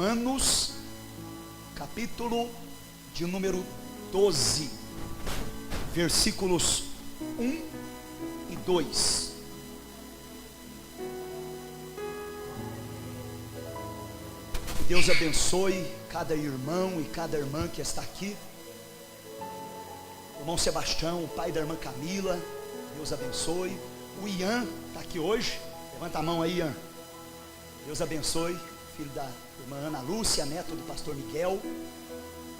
Romanos, capítulo de número 12, versículos 1 e 2. Que Deus abençoe cada irmão e cada irmã que está aqui. O irmão Sebastião, o pai da irmã Camila, Deus abençoe. O Ian está aqui hoje, levanta a mão aí, Ian. Deus abençoe. Filho da irmã Ana Lúcia, neto do pastor Miguel.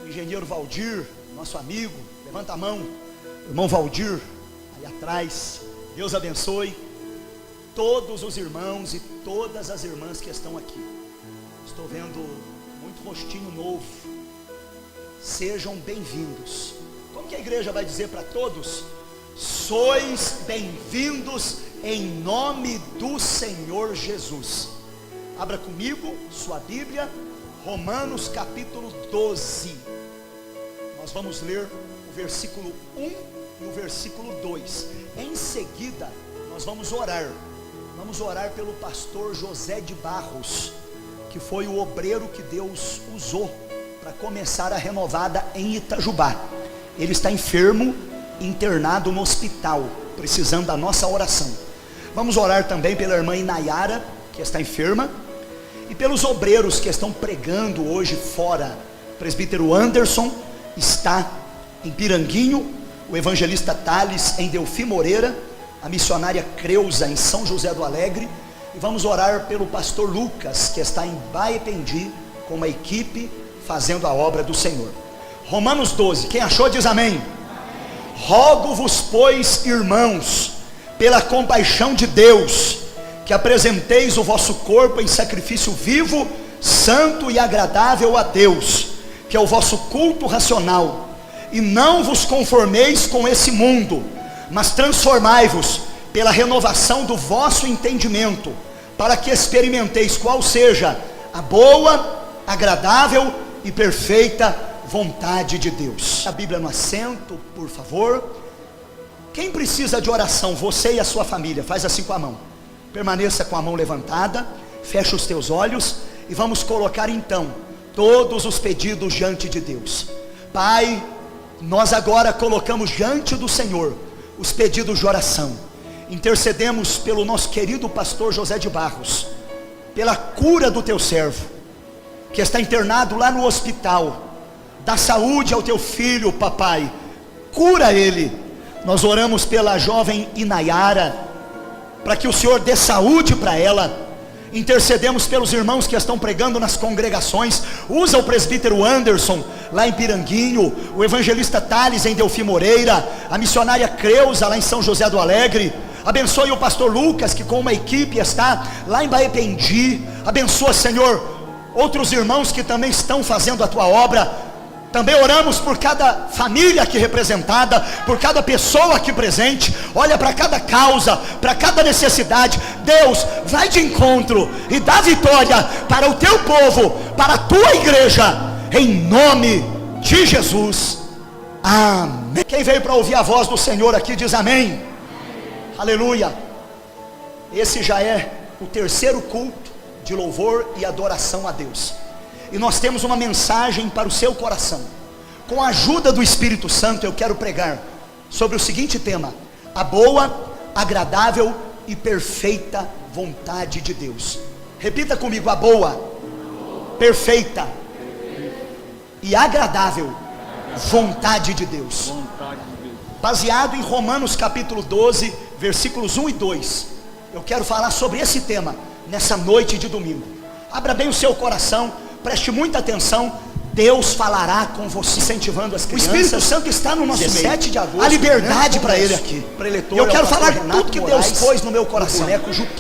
O engenheiro Valdir, nosso amigo, levanta a mão. Irmão Valdir, aí atrás. Deus abençoe todos os irmãos e todas as irmãs que estão aqui. Estou vendo muito rostinho novo. Sejam bem-vindos. Como que a igreja vai dizer para todos? Sois bem-vindos em nome do Senhor Jesus. Abra comigo sua Bíblia, Romanos capítulo 12. Nós vamos ler o versículo 1 e o versículo 2. Em seguida, nós vamos orar. Vamos orar pelo pastor José de Barros, que foi o obreiro que Deus usou para começar a renovada em Itajubá. Ele está enfermo, internado no hospital, precisando da nossa oração. Vamos orar também pela irmã Inayara, que está enferma, e pelos obreiros que estão pregando hoje fora. O presbítero Anderson está em Piranguinho, o evangelista Thales em Delfim Moreira, a missionária Creuza em São José do Alegre. E vamos orar pelo pastor Lucas, que está em Baependi, com uma equipe fazendo a obra do Senhor. Romanos 12, quem achou diz amém. Rogo-vos, pois, irmãos, pela compaixão de Deus, que apresenteis o vosso corpo em sacrifício vivo, santo e agradável a Deus, que é o vosso culto racional. E não vos conformeis com esse mundo, mas transformai-vos pela renovação do vosso entendimento, para que experimenteis qual seja a boa, agradável e perfeita vontade de Deus. A Bíblia no assento, por favor. Quem precisa de oração? Você e a sua família. Faz assim com a mão. Permaneça com a mão levantada, fecha os teus olhos e vamos colocar então todos os pedidos diante de Deus. Pai, nós agora colocamos diante do Senhor os pedidos de oração. Intercedemos pelo nosso querido pastor José de Barros, pela cura do teu servo, que está internado lá no hospital. Dá saúde ao teu filho, papai, cura ele. Nós oramos pela jovem Inayara, para que o Senhor dê saúde para ela. Intercedemos pelos irmãos que estão pregando nas congregações. Usa o presbítero Anderson lá em Piranguinho, o evangelista Thales em Delfim Moreira, a missionária Creuza lá em São José do Alegre. Abençoe o pastor Lucas, que com uma equipe está lá em Baependi. Abençoa, Senhor, outros irmãos que também estão fazendo a tua obra. Também oramos por cada família aqui representada, por cada pessoa aqui presente. Olha para cada causa, para cada necessidade. Deus, vai de encontro e dá vitória para o teu povo, para a tua igreja, em nome de Jesus, amém. Quem veio para ouvir a voz do Senhor aqui diz amém. Aleluia. Esse já é o terceiro culto de louvor e adoração a Deus. E nós temos uma mensagem para o seu coração. Com a ajuda do Espírito Santo, eu quero pregar sobre o seguinte tema: a boa, agradável e perfeita vontade de Deus. Repita comigo: a boa, perfeita e agradável vontade de Deus. Baseado em Romanos capítulo 12, versículos 1 e 2. Eu quero falar sobre esse tema nessa noite de domingo. Abra bem o seu coração, preste muita atenção. Deus falará com você, incentivando as crianças. O Espírito Santo está no nosso 17 de agosto. A liberdade para ele aqui. Eu quero falar de tudo que Deus pôs no meu coração.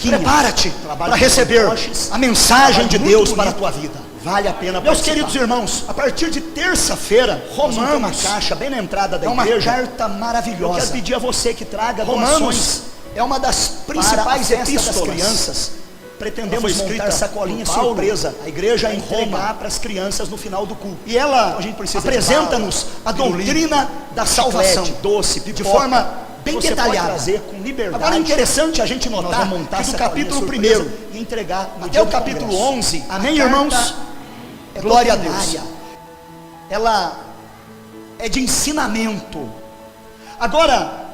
Prepara-te para receber a mensagem de Deus para a tua vida. Vale a pena. Meus queridos irmãos, a partir de terça-feira, Romanos, uma caixa bem na entrada da igreja, uma carta maravilhosa. Eu quero pedir a você que traga Romanos. É uma das principais epístolas das crianças. Pretendemos montar sacolinha surpresa. A igreja entregar para as crianças no final do culto. E ela apresenta-nos a doutrina da salvação, doce, de forma bem detalhada. Trazer com liberdade. Agora é interessante a gente notar que do capítulo 1 e entregar até o capítulo 11. Amém, irmãos? Glória a Deus. Ela é de ensinamento. Agora,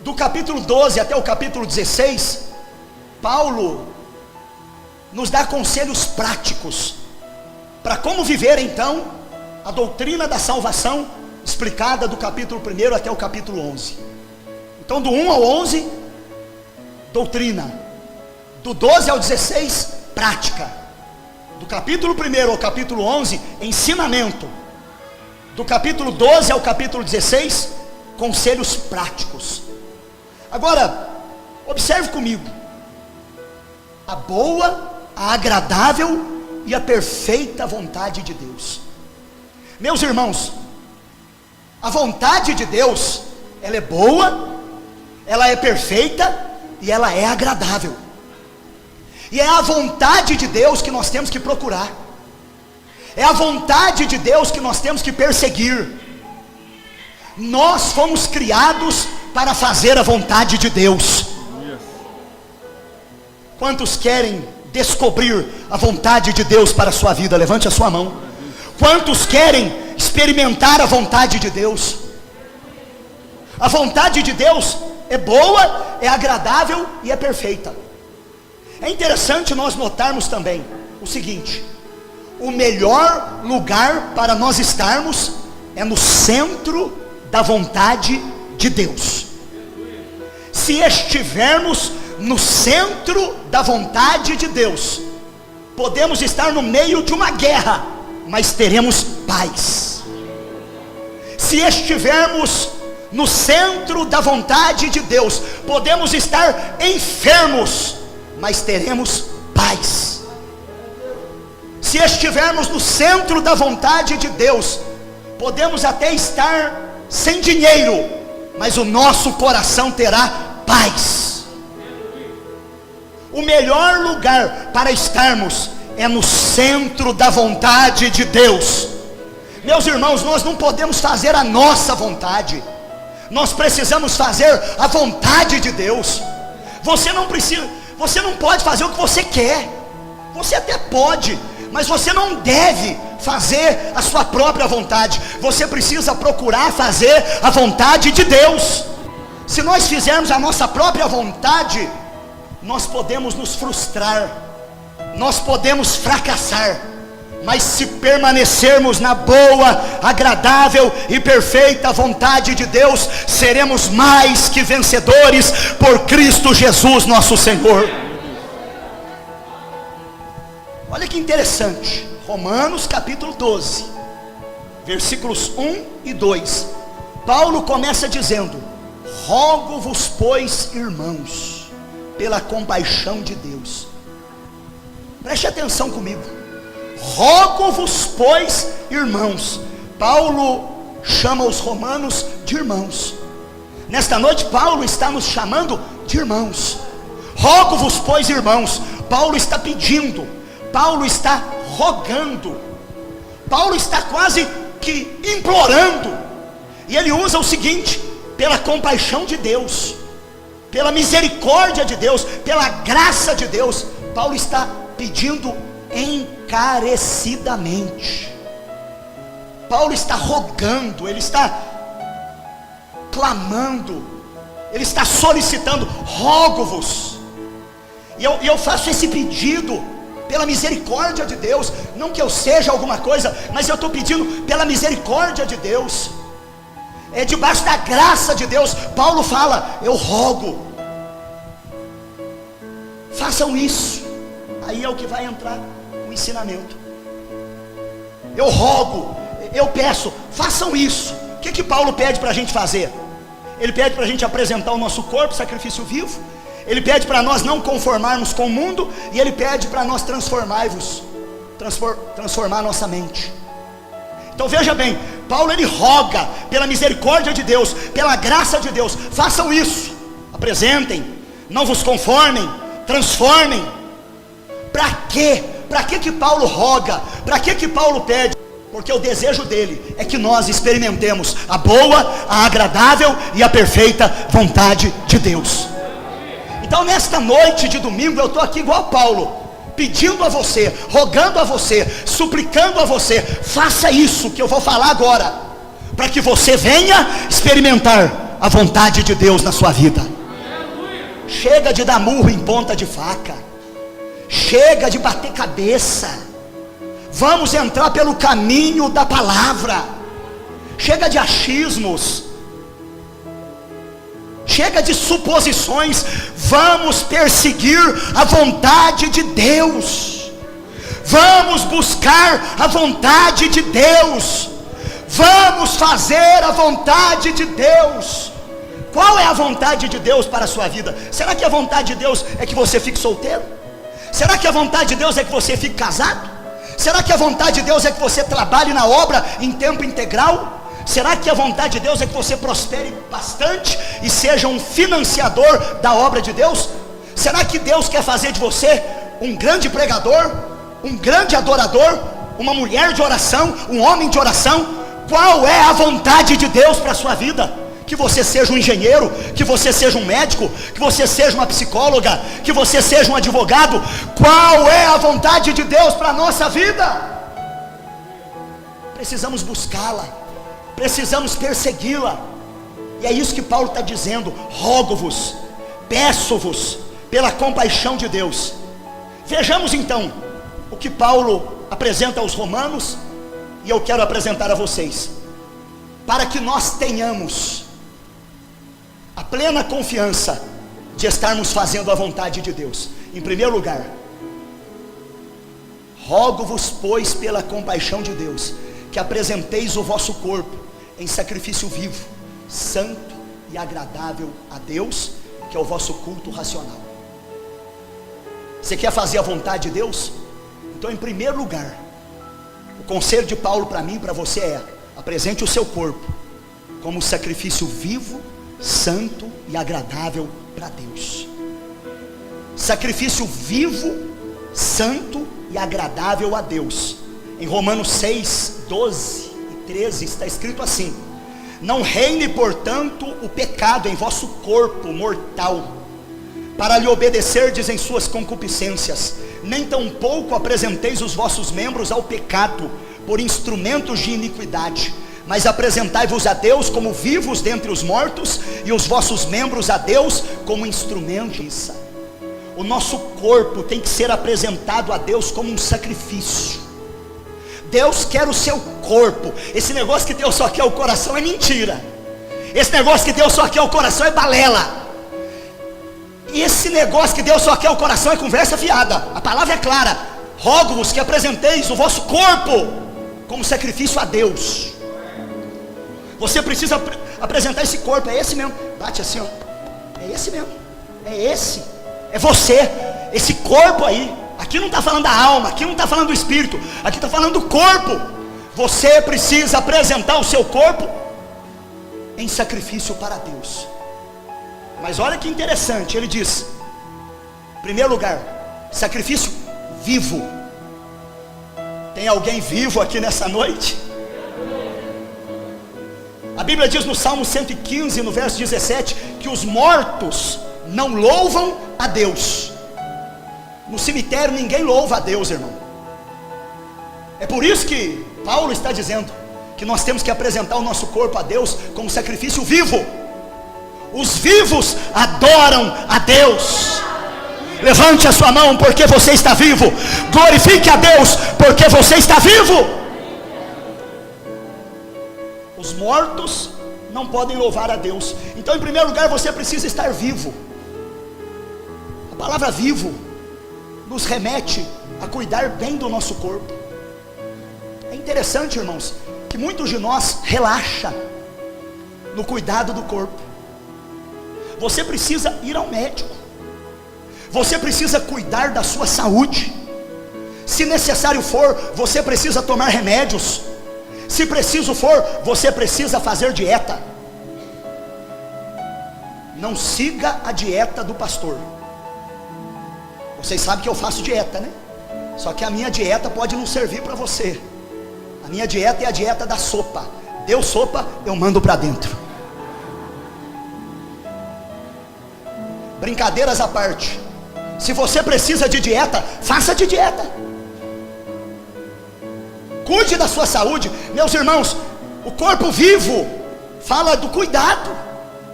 do capítulo 12 até o capítulo 16, Paulo nos dá conselhos práticos para como viver então a doutrina da salvação, explicada do capítulo 1 até o capítulo 11. Então do 1 ao 11, doutrina. Do 12 ao 16, prática. Do capítulo 1 ao capítulo 11, ensinamento. Do capítulo 12 ao capítulo 16, conselhos práticos. Agora, observe comigo. A boa, a agradável e a perfeita vontade de Deus. Meus irmãos, a vontade de Deus, ela é boa, ela é perfeita e ela é agradável. E é a vontade de Deus que nós temos que procurar. É a vontade de Deus que nós temos que perseguir. Nós fomos criados para fazer a vontade de Deus. Quantos querem descobrir a vontade de Deus para a sua vida? Levante a sua mão. Quantos querem experimentar a vontade de Deus? A vontade de Deus é boa, é agradável e é perfeita. É interessante nós notarmos também o seguinte: o melhor lugar para nós estarmos é no centro da vontade de Deus. Se estivermos no centro da vontade de Deus, podemos estar no meio de uma guerra, mas teremos paz. Se estivermos no centro da vontade de Deus, podemos estar enfermos, mas teremos paz. Se estivermos no centro da vontade de Deus, podemos até estar sem dinheiro, mas o nosso coração terá paz. O melhor lugar para estarmos é no centro da vontade de Deus. Meus irmãos, nós não podemos fazer a nossa vontade, nós precisamos fazer a vontade de Deus. Você não pode fazer o que você quer. Você até pode, mas você não deve fazer a sua própria vontade. Você precisa procurar fazer a vontade de Deus. Se nós fizermos a nossa própria vontade, nós podemos nos frustrar, nós podemos fracassar. Mas se permanecermos na boa, agradável e perfeita vontade de Deus, seremos mais que vencedores por Cristo Jesus nosso Senhor. Olha que interessante, Romanos capítulo 12, versículos 1 e 2. Paulo começa dizendo: rogo-vos, pois, irmãos, pela compaixão de Deus. Preste atenção comigo. Rogo-vos, pois, irmãos. Paulo chama os romanos de irmãos. Nesta noite Paulo está nos chamando de irmãos. Rogo-vos, pois, irmãos. Paulo está pedindo, Paulo está rogando, Paulo está quase que implorando. E ele usa o seguinte: pela compaixão de Deus, pela misericórdia de Deus, pela graça de Deus. Paulo está pedindo encarecidamente. Paulo está rogando, ele está clamando, ele está solicitando: rogo-vos. E eu faço esse pedido pela misericórdia de Deus, não que eu seja alguma coisa, mas eu estou pedindo pela misericórdia de Deus. É debaixo da graça de Deus. Paulo fala: eu rogo, façam isso. Aí é o que vai entrar o ensinamento. Eu rogo, eu peço, façam isso. O que Paulo pede para a gente fazer? Ele pede para a gente apresentar o nosso corpo, sacrifício vivo. Ele pede para nós não conformarmos com o mundo. E ele pede para nós transformar a nossa mente. Então veja bem, Paulo ele roga pela misericórdia de Deus, pela graça de Deus: façam isso, apresentem, não vos conformem, transformem. Para quê? Para que Paulo roga? Para que Paulo pede? Porque o desejo dele é que nós experimentemos a boa, a agradável e a perfeita vontade de Deus. Então nesta noite de domingo eu estou aqui igual a Paulo, pedindo a você, rogando a você, suplicando a você: faça isso que eu vou falar agora, para que você venha experimentar a vontade de Deus na sua vida. Chega de dar murro em ponta de faca, chega de bater cabeça, vamos entrar pelo caminho da palavra. Chega de achismos, chega de suposições, vamos perseguir a vontade de Deus, vamos buscar a vontade de Deus, vamos fazer a vontade de Deus. Qual é a vontade de Deus para a sua vida? Será que a vontade de Deus é que você fique solteiro? Será que a vontade de Deus é que você fique casado? Será que a vontade de Deus é que você trabalhe na obra em tempo integral? Será que a vontade de Deus é que você prospere bastante e seja um financiador da obra de Deus? Será que Deus quer fazer de você um grande pregador, um grande adorador, uma mulher de oração, um homem de oração? Qual é a vontade de Deus para a sua vida? Que você seja um engenheiro, que você seja um médico, que você seja uma psicóloga, que você seja um advogado. Qual é a vontade de Deus para a nossa vida? Precisamos buscá-la, precisamos persegui-la. E é isso que Paulo está dizendo: rogo-vos, peço-vos, pela compaixão de Deus. Vejamos então o que Paulo apresenta aos romanos, e eu quero apresentar a vocês, para que nós tenhamos a plena confiança de estarmos fazendo a vontade de Deus. Em primeiro lugar, rogo-vos, pois, pela compaixão de Deus, que apresenteis o vosso corpo em sacrifício vivo, santo e agradável a Deus, que é o vosso culto racional. Você quer fazer a vontade de Deus? Então, em primeiro lugar, o conselho de Paulo para mim e para você é: apresente o seu corpo como sacrifício vivo, santo e agradável para Deus. Sacrifício vivo, santo e agradável a Deus. Em Romanos 6, 12 e 13 está escrito assim: não reine, portanto, o pecado em vosso corpo mortal, para lhe obedecerdes em suas concupiscências, nem tampouco apresenteis os vossos membros ao pecado por instrumentos de iniquidade, mas apresentai-vos a Deus como vivos dentre os mortos, e os vossos membros a Deus como instrumentos de justiça. O nosso corpo tem que ser apresentado a Deus como um sacrifício. Deus quer o seu corpo. Esse negócio que Deus só quer o coração é mentira. Esse negócio que Deus só quer o coração é balela. Esse negócio que Deus só quer o coração é conversa fiada. A palavra é clara: rogo-vos que apresenteis o vosso corpo como sacrifício a Deus. Você precisa apresentar esse corpo. É esse mesmo, bate assim, ó. É esse mesmo, é esse, é você, esse corpo aí. Aqui não está falando da alma, aqui não está falando do espírito, aqui está falando do corpo. Você precisa apresentar o seu corpo em sacrifício para Deus. Mas olha que interessante, ele diz, em primeiro lugar, sacrifício vivo. Tem alguém vivo aqui nessa noite? A Bíblia diz no Salmo 115, no verso 17, que os mortos não louvam a Deus. No cemitério ninguém louva a Deus, irmão. É por isso que Paulo está dizendo que nós temos que apresentar o nosso corpo a Deus como sacrifício vivo. Os vivos adoram a Deus. Levante a sua mão porque você está vivo. Glorifique a Deus porque você está vivo. Os mortos não podem louvar a Deus. Então, em primeiro lugar, você precisa estar vivo. A palavra vivo nos remete a cuidar bem do nosso corpo. É interessante, irmãos, que muitos de nós relaxam no cuidado do corpo. Você precisa ir ao médico. Você precisa cuidar da sua saúde. Se necessário for, você precisa tomar remédios. Se preciso for, você precisa fazer dieta. Não siga a dieta do pastor. Vocês sabem que eu faço dieta, né? Só que a minha dieta pode não servir para você. A minha dieta é a dieta da sopa. Deu sopa, eu mando para dentro. Brincadeiras à parte, Se você precisa de dieta, faça de dieta. Cuide da sua saúde. Meus irmãos, o corpo vivo fala do cuidado.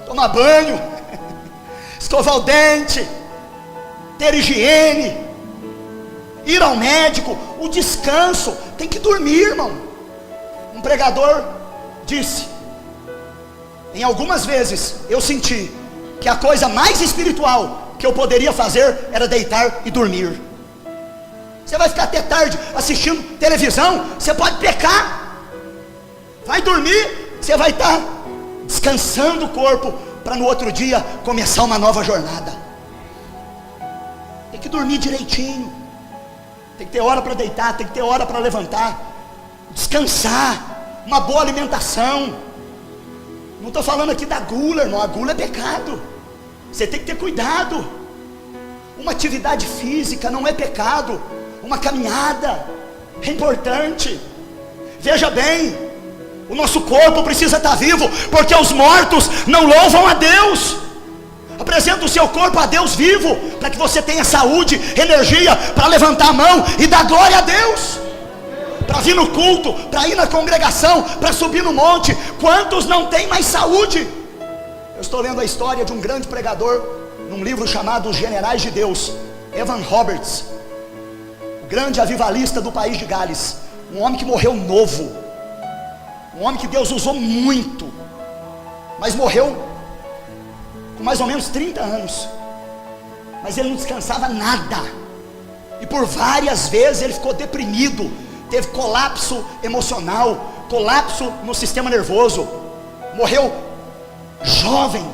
Tomar banho, escovar o dente, ter higiene, ir ao médico, o descanso. Tem que dormir, irmão. Um pregador disse: em algumas vezes eu senti que a coisa mais espiritual que eu poderia fazer era deitar e dormir. Você vai ficar até tarde assistindo televisão, você pode pecar. Vai dormir, você vai estar descansando o corpo, para no outro dia começar uma nova jornada. Tem que dormir direitinho, tem que ter hora para deitar, tem que ter hora para levantar, descansar, uma boa alimentação. Não estou falando aqui da gula, irmão. A gula é pecado, você tem que ter cuidado. Uma atividade física não é pecado, uma caminhada é importante. Veja bem, o nosso corpo precisa estar vivo, porque os mortos não louvam a Deus. Apresenta o seu corpo a Deus vivo, para que você tenha saúde, energia para levantar a mão e dar glória a Deus, para vir no culto, para ir na congregação, para subir no monte. Quantos não têm mais saúde? Eu estou lendo a história de um grande pregador, num livro chamado Os Generais de Deus, Evan Roberts, o grande avivalista do país de Gales. Um homem que morreu novo, um homem que Deus usou muito, mas morreu com mais ou menos 30 anos. Mas ele não descansava nada, e por várias vezes ele ficou deprimido, teve colapso emocional, colapso no sistema nervoso. Morreu jovem,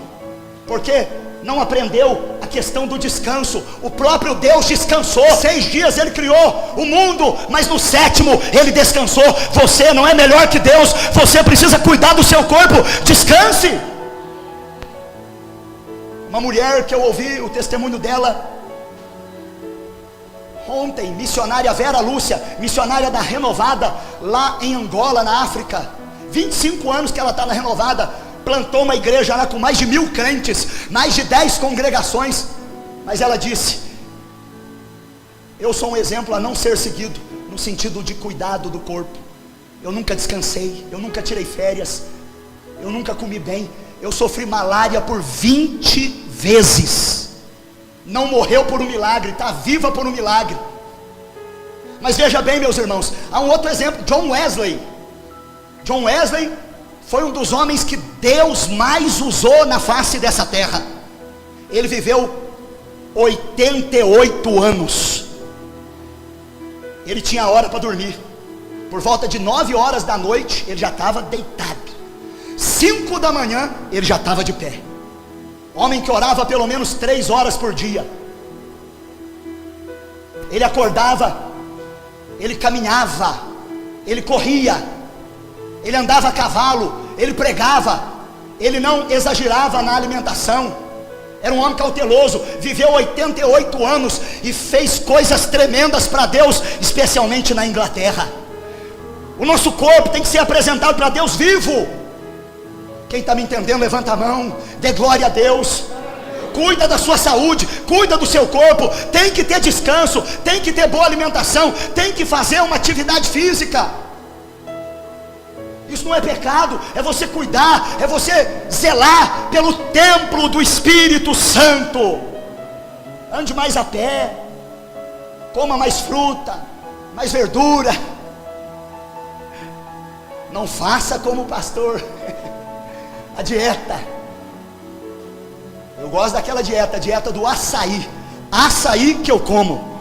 porque não aprendeu a questão do descanso. O próprio Deus descansou. 6 dias ele criou o mundo, mas no 7º ele descansou. Você não é melhor que Deus. Você precisa cuidar do seu corpo. Descanse. Uma mulher que eu ouvi o testemunho dela ontem, missionária Vera Lúcia, missionária da Renovada, lá em Angola, na África. 25 anos que ela está na Renovada. Plantou uma igreja lá com mais de 1000 crentes, mais de 10 congregações. Mas ela disse: eu sou um exemplo a não ser seguido, no sentido de cuidado do corpo. Eu nunca descansei, eu nunca tirei férias, eu nunca comi bem. Eu sofri malária por 20 vezes. Não morreu por um milagre, está viva por um milagre. Mas veja bem, meus irmãos, há um outro exemplo. John Wesley foi um dos homens que Deus mais usou na face dessa terra. Ele viveu 88 anos. Ele tinha hora para dormir. Por volta de 9 horas da noite ele já estava deitado. 5 da manhã ele já estava de pé. Homem que orava pelo menos 3 horas por dia. Ele acordava, ele caminhava, ele corria, ele andava a cavalo, ele pregava, ele não exagerava na alimentação. Era um homem cauteloso, viveu 88 anos e fez coisas tremendas para Deus, especialmente na Inglaterra. O nosso corpo tem que ser apresentado para Deus vivo. Quem está me entendendo, levanta a mão, dê glória a Deus. Cuida da sua saúde, cuida do seu corpo. Tem que ter descanso, tem que ter boa alimentação, tem que fazer uma atividade física. Isso não é pecado, é você cuidar, é você zelar pelo templo do Espírito Santo. Ande mais a pé, coma mais fruta, mais verdura. Não faça como o pastor, a dieta. Eu gosto daquela dieta, a dieta do açaí. Açaí que eu como.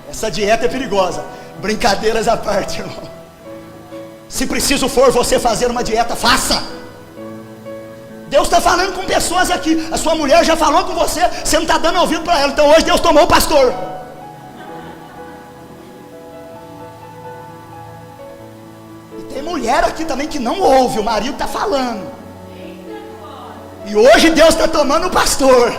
Essa dieta é perigosa. Brincadeiras à parte, irmão. Se preciso for você fazer uma dieta, faça. Deus está falando com pessoas aqui. A sua mulher já falou com você, você não está dando ouvido para ela. Então hoje Deus tomou o pastor. E tem mulher aqui também que não ouve, o marido está falando. E hoje Deus está tomando o pastor.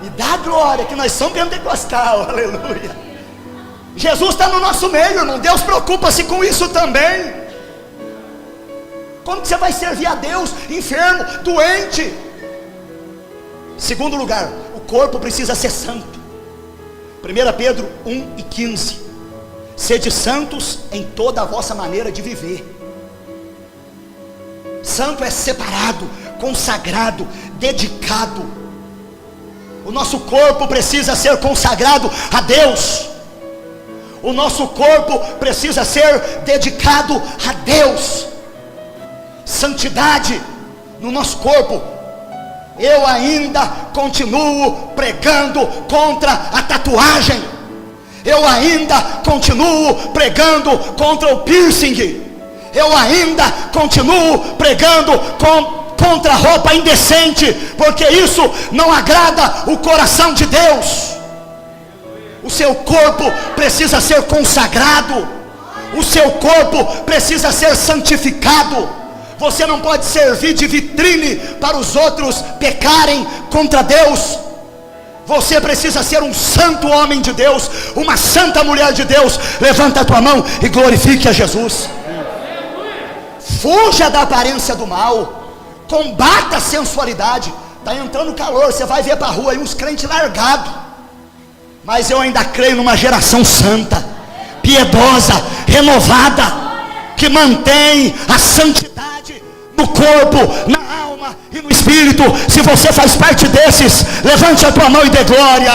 E dá glória que nós somos pentecostal, aleluia. Jesus está no nosso meio, irmão. Deus preocupa-se com isso também. Como que você vai servir a Deus enfermo, doente? Segundo lugar, corpo precisa ser santo. 1 Pedro 1:15. Sede santos em toda a vossa maneira de viver. Santo é separado, consagrado, dedicado. O nosso corpo precisa ser consagrado a Deus. O nosso corpo precisa ser dedicado a Deus. Santidade no nosso corpo. Eu ainda continuo pregando contra a tatuagem. Eu ainda continuo pregando contra o piercing. Eu ainda continuo pregando contra a roupa indecente, porque isso não agrada o coração de Deus. O seu corpo precisa ser consagrado. O seu corpo precisa ser santificado. Você não pode servir de vitrine para os outros pecarem contra Deus. Você precisa ser um santo homem de Deus, uma santa mulher de Deus. Levanta a tua mão e glorifique a Jesus. Fuja da aparência do mal. Combata a sensualidade. Está entrando calor, você vai ver para a rua aí uns crentes largados. Mas eu ainda creio numa geração santa, piedosa, renovada, que mantém a santidade no corpo, na alma e no espírito. Se você faz parte desses, levante a tua mão e dê glória.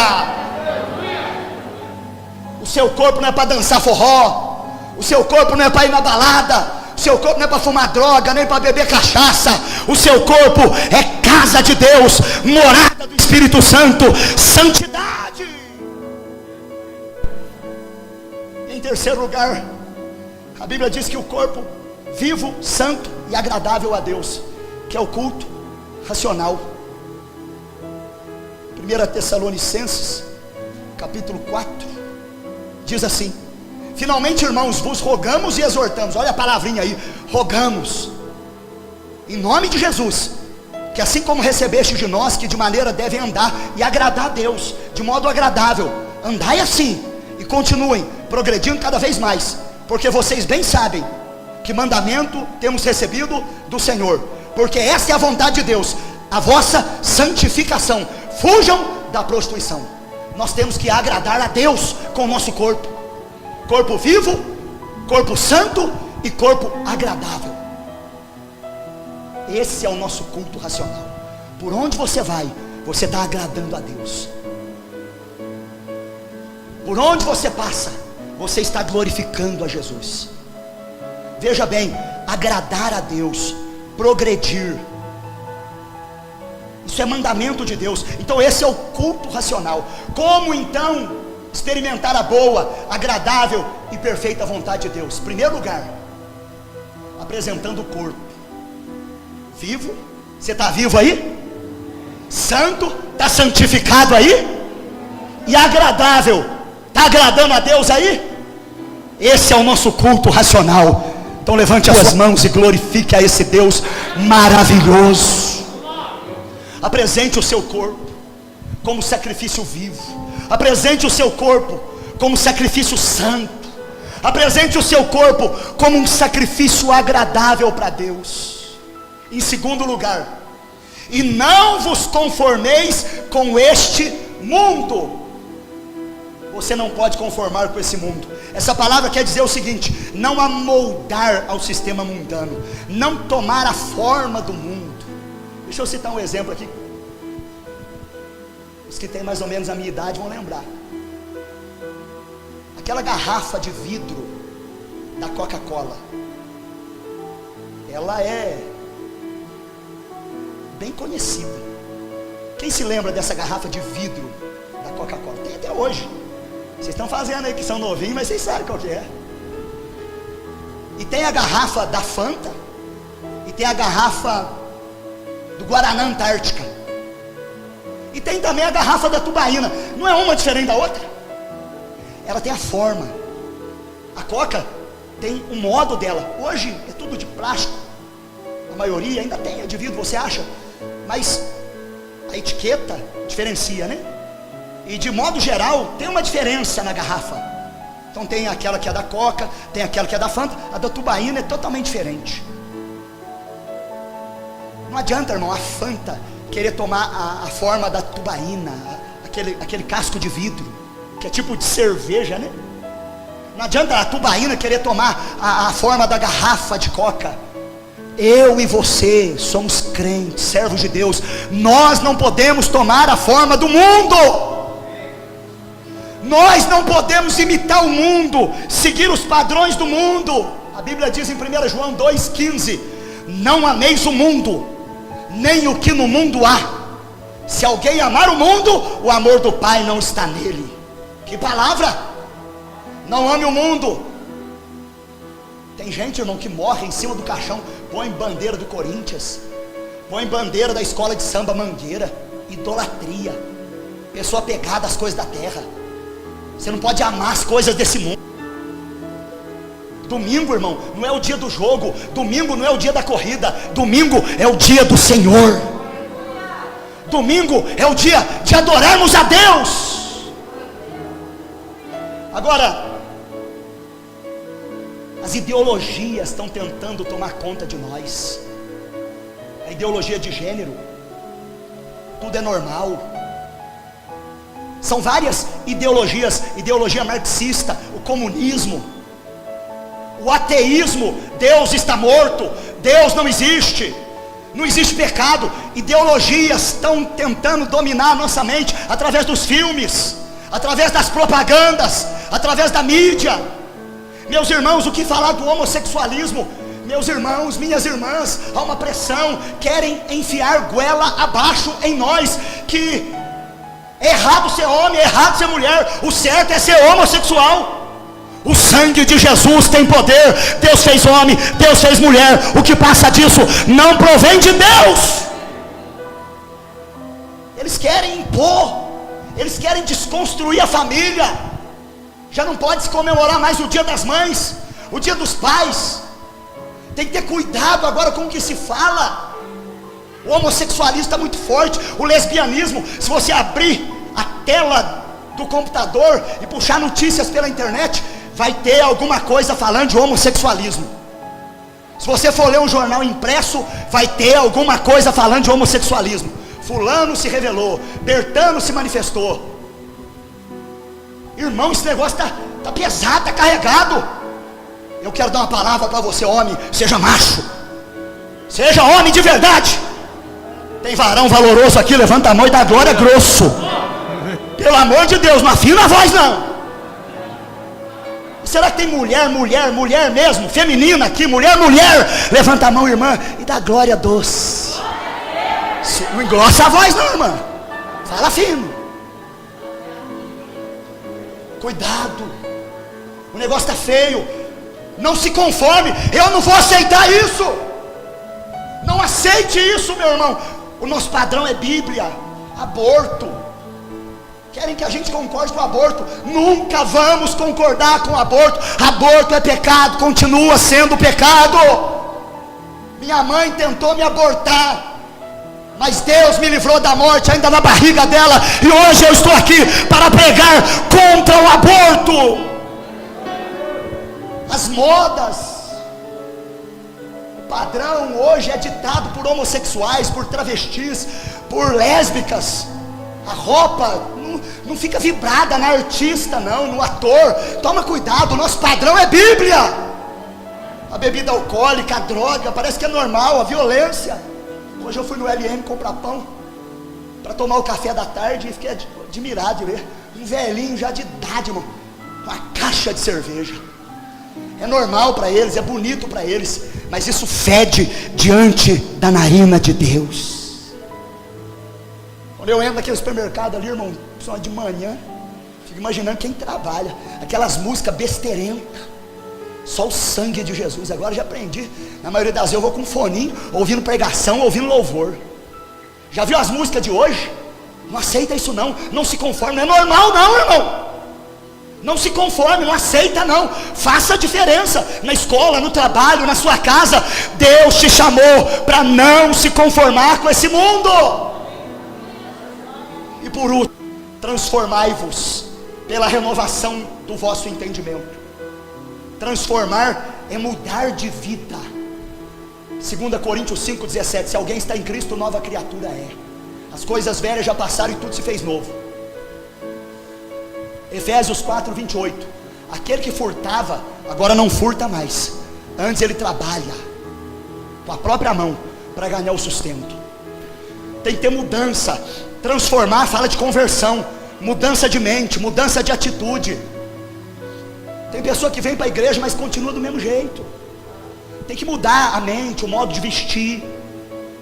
O seu corpo não é para dançar forró. O seu corpo não é para ir na balada. O seu corpo não é para fumar droga, nem para beber cachaça. O seu corpo é casa de Deus, morada do Espírito Santo, santidade. Em terceiro lugar, a Bíblia diz que o corpo vivo, santo e agradável a Deus, que é o culto racional. 1 Tessalonicenses capítulo 4 diz assim: finalmente, irmãos, vos rogamos e exortamos. Olha a palavrinha aí, rogamos, em nome de Jesus, que assim como recebeste de nós, que de maneira devem andar e agradar a Deus, de modo agradável, andai assim, e continuem progredindo cada vez mais, porque vocês bem sabem que mandamento temos recebido do Senhor, porque essa é a vontade de Deus, a vossa santificação. Fujam da prostituição. Nós temos que agradar a Deus com o nosso corpo. Corpo vivo, corpo santo e corpo agradável. Esse é o nosso culto racional. Por onde você vai, você está agradando a Deus. Por onde você passa, você está glorificando a Jesus. Veja bem, agradar a Deus, progredir, isso é mandamento de Deus. Então esse é o culto racional. Como então experimentar a boa, agradável e perfeita vontade de Deus? Em primeiro lugar, apresentando o corpo vivo. Você está vivo aí? Santo? Está santificado aí? E agradável? Está agradando a Deus aí? Esse é o nosso culto racional. Então levante as suas mãos e glorifique a esse Deus maravilhoso. Apresente o seu corpo como sacrifício vivo. Apresente o seu corpo como sacrifício santo. Apresente o seu corpo como um sacrifício agradável para Deus. Em segundo lugar, e não vos conformeis com este mundo. Você não pode conformar com esse mundo. Essa palavra quer dizer o seguinte: não amoldar ao sistema mundano, não tomar a forma do mundo. Deixa eu citar um exemplo aqui. Os que têm mais ou menos a minha idade vão lembrar. Aquela garrafa de vidro da Coca-Cola, ela é bem conhecida. Quem se lembra dessa garrafa de vidro da Coca-Cola? Tem até hoje. Vocês estão fazendo aí que são novinhos, mas vocês sabem qual que é. E tem a garrafa da Fanta, e tem a garrafa do Guaraná Antártica, e tem também a garrafa da Tubaína. Não é uma diferente da outra? Ela tem a forma. A Coca tem o modo dela. Hoje é tudo de plástico. A maioria ainda tem, é de vidro, você acha? Mas a etiqueta diferencia, né? E de modo geral tem uma diferença na garrafa. Então tem aquela que é da Coca, tem aquela que é da Fanta. A da Tubaína é totalmente diferente. Não adianta, irmão, a Fanta querer tomar a forma da tubaína, aquele casco de vidro, que é tipo de cerveja, né? Não adianta a tubaína querer tomar a forma da garrafa de coca. Eu e você somos crentes, servos de Deus. Nós não podemos tomar a forma do mundo. Nós não podemos imitar o mundo, seguir os padrões do mundo. A Bíblia diz em 1 João 2,15: não ameis o mundo, nem o que no mundo há. Se alguém amar o mundo, o amor do Pai não está nele. Que palavra! Não ame o mundo. Tem gente, irmão, que morre em cima do caixão, põe bandeira do Corinthians, põe bandeira da escola de samba Mangueira. Idolatria. Pessoa pegada às coisas da terra. Você não pode amar as coisas desse mundo. Domingo, irmão, não é o dia do jogo. Domingo não é o dia da corrida. Domingo é o dia do Senhor. Domingo é o dia de adorarmos a Deus. Agora, as ideologias estão tentando tomar conta de nós. A ideologia de gênero, tudo é normal. São várias ideologias: ideologia marxista, o comunismo, o ateísmo. Deus está morto, Deus não existe, não existe pecado. Ideologias estão tentando dominar a nossa mente através dos filmes, através das propagandas, através da mídia. Meus irmãos, o que falar do homossexualismo? Meus irmãos, minhas irmãs, há uma pressão, querem enfiar goela abaixo em nós, que é errado ser homem, é errado ser mulher, o certo é ser homossexual. O sangue de Jesus tem poder. Deus fez homem, Deus fez mulher. O que passa disso não provém de Deus. Eles querem impor, eles querem desconstruir a família. Já não pode se comemorar mais o dia das mães, o dia dos pais. Tem que ter cuidado agora com o que se fala. O homossexualismo está muito forte. O lesbianismo, se você abrir a tela do computador e puxar notícias pela internet, vai ter alguma coisa falando de homossexualismo. Se você for ler um jornal impresso, vai ter alguma coisa falando de homossexualismo. Fulano se revelou, Bertano se manifestou. Irmão, esse negócio está pesado, está carregado. Eu quero dar uma palavra para você, homem: seja macho, seja homem de verdade. Tem varão valoroso aqui? Levanta a mão e dá glória grosso. Pelo amor de Deus, não afina a voz não. Será que tem mulher mesmo, feminina aqui? Mulher, levanta a mão, irmã, e dá glória doce. Não engrossa a voz não, irmã, fala fino. Cuidado, o negócio está feio. Não se conforme. Eu não vou aceitar isso. Não aceite isso, meu irmão. O nosso padrão é Bíblia. Aborto. Querem que a gente concorde com o aborto? Nunca vamos concordar com o aborto. Aborto é pecado, continua sendo pecado. Minha mãe tentou me abortar, mas Deus me livrou da morte ainda na barriga dela. E hoje eu estou aqui para pregar contra o aborto. As modas, o padrão hoje é ditado por homossexuais, por travestis, por lésbicas. A roupa não fica vibrada na artista não, no ator. Toma cuidado, o nosso padrão é Bíblia. A bebida alcoólica, a droga, parece que é normal, a violência. Hoje eu fui no LM comprar pão para tomar o café da tarde e fiquei admirado de ver um velhinho já de idade, irmão, uma caixa de cerveja. É normal para eles, é bonito para eles, mas isso fede diante da narina de Deus. Quando eu entro naquele supermercado ali, irmão, só de manhã, fico imaginando quem trabalha, aquelas músicas besteirentas, só o sangue de Jesus. Agora já aprendi, na maioria das vezes eu vou com um foninho, ouvindo pregação, ouvindo louvor. Já viu as músicas de hoje? Não aceita isso não, não se conforme, não é normal não, irmão. Não se conforme, não aceita não. Faça a diferença na escola, no trabalho, na sua casa. Deus te chamou para não se conformar com esse mundo. E por último, transformai-vos pela renovação do vosso entendimento. Transformar é mudar de vida. 2 Coríntios 5,17: se alguém está em Cristo, nova criatura é. As coisas velhas já passaram e tudo se fez novo. Efésios 4, 28. Aquele que furtava, agora não furta mais. Antes ele trabalha com a própria mão para ganhar o sustento. Tem que ter mudança. Transformar fala de conversão, mudança de mente, mudança de atitude. Tem pessoa que vem para a igreja, mas continua do mesmo jeito. Tem que mudar a mente, o modo de vestir,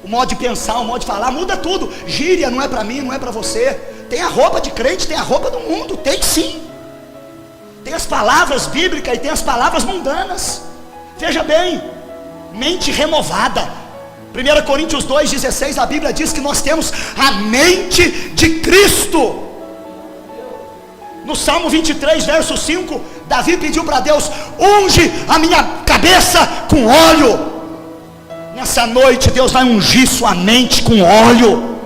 o modo de pensar, o modo de falar. Muda tudo. Gíria não é para mim, não é para você. Tem a roupa de crente, tem a roupa do mundo. Tem sim. Tem as palavras bíblicas e tem as palavras mundanas. Veja bem, mente renovada. 1 Coríntios 2,16, a Bíblia diz que nós temos a mente de Cristo. No Salmo 23, verso 5, Davi pediu para Deus: unge a minha cabeça com óleo. Nessa noite Deus vai ungir sua mente com óleo.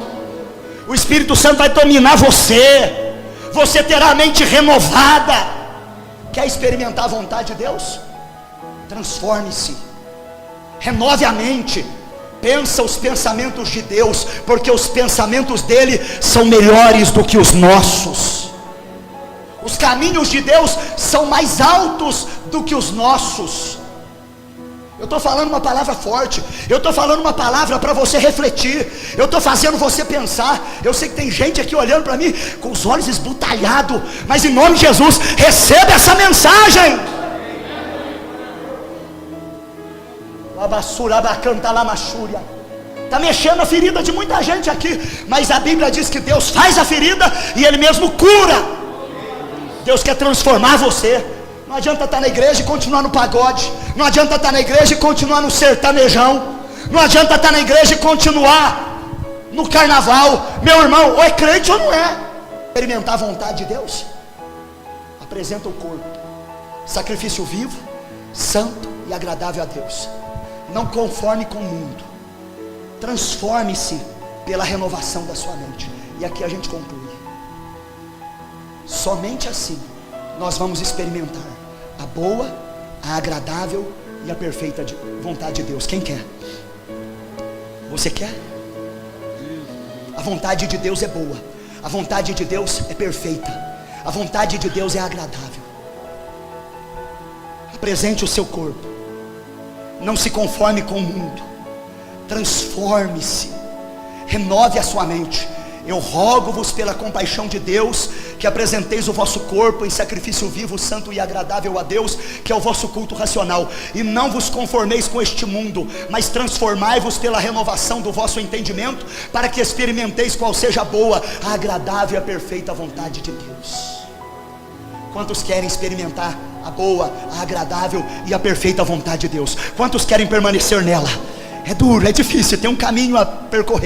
O Espírito Santo vai dominar você. Você terá a mente renovada. Quer experimentar a vontade de Deus? Transforme-se, renove a mente. Pensa os pensamentos de Deus, porque os pensamentos dele são melhores do que os nossos. Os caminhos de Deus são mais altos do que os nossos. Eu estou falando uma palavra forte. Eu estou falando uma palavra para você refletir. Eu estou fazendo você pensar. Eu sei que tem gente aqui olhando para mim com os olhos esbutalhados, mas em nome de Jesus, receba essa mensagem. Está mexendo a ferida de muita gente aqui, mas a Bíblia diz que Deus faz a ferida e Ele mesmo cura. Deus quer transformar você. Não adianta estar na igreja e continuar no pagode. Não adianta estar na igreja e continuar no sertanejão. Não adianta estar na igreja e continuar no carnaval. Meu irmão, ou é crente ou não é. Experimentar a vontade de Deus, apresenta o corpo, sacrifício vivo, santo e agradável a Deus. Não conforme com o mundo. Transforme-se pela renovação da sua mente. E aqui a gente conclui. Somente assim nós vamos experimentar a boa, a agradável e a perfeita vontade de Deus. Quem quer? Você quer? A vontade de Deus é boa. A vontade de Deus é perfeita. A vontade de Deus é agradável. Apresente o seu corpo. Não se conforme com o mundo. Transforme-se. Renove a sua mente. Eu rogo-vos pela compaixão de Deus, que apresenteis o vosso corpo em sacrifício vivo, santo e agradável a Deus, que é o vosso culto racional. E não vos conformeis com este mundo, mas transformai-vos pela renovação do vosso entendimento, para que experimenteis qual seja a boa, a agradável e a perfeita vontade de Deus. Quantos querem experimentar a boa, a agradável e a perfeita vontade de Deus? Quantos querem permanecer nela? É duro, é difícil, tem um caminho a percorrer.